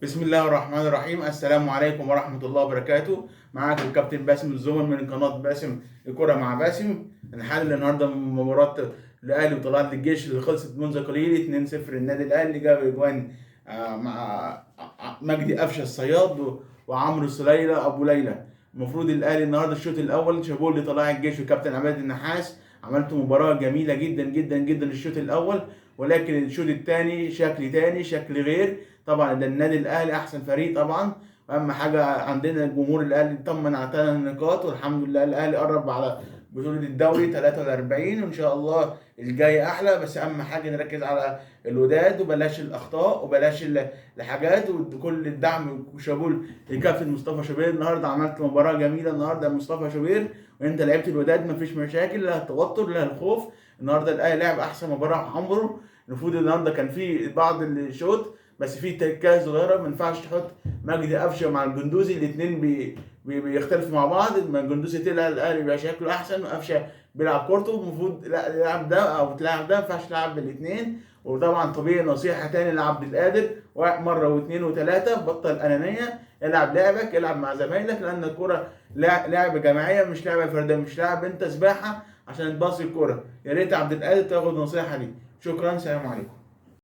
بسم الله الرحمن الرحيم. السلام عليكم ورحمة الله وبركاته. معاك الكابتن باسم الزمن من قناة باسم الكرة مع باسم. هنحلل النهارده مباراة الأهلي وطلائع الجيش اللي خلصت منذ قليل 2-0. النادي الأهلي جاب أجوان مع مجدي قفشة الصياد وعمرو سليلة أبو ليلى. المفروض الأهلي النهارده الشوط الأول شابوه لطلائع الجيش وكابتن عماد النحاس، عملتوا مباراة جميلة جدا جدا جدا الشوط الأول، ولكن الشوط الثاني شكل غير. طبعا ده النادي الاهلي احسن فريق طبعا، واهم حاجه عندنا الجمهور الاهلي اطمن على 3 نقاط، والحمد لله الاهلي قرب على بطوله الدوري 43، وان شاء الله الجاي احلى. بس اهم حاجه نركز على الوداد وبلاش الاخطاء وبلاش الحاجات، وكل الدعم وشابول لكابتن مصطفى شوبير. النهارده عملت مباراه جميله النهارده يا مصطفى شوبير، وانت لعبت الوداد مفيش مشاكل، لا توتر لا الخوف. النهارده الاهلي لعب احسن مباراه عمره. المفروض النهارده كان في بعض الشوط بس في تركيز صغيره، ما ينفعش تحط مجدي قفشه مع الجندوزي، الاثنين بيختلفوا مع بعض. لما الجندوزي طلع الاهلي بيبقى شكله احسن، وقفشه بيلعب كورته، المفروض لا يلعب ده او تلعب ده، ما ينفعش تلعب بالاثنين. وطبعا طبيعي نصيحه تاني لعبد القادر مره واثنين وثلاثه، بطل انانيه، العب لعبك، العب مع زمايلك، لان الكوره لعبه جماعيه مش لعبه فرديه، مش لعب انت سباحه عشان تباصي الكوره. يا ريت عبد القادر تاخد النصيحه دي. شكرا، سلام عليكم.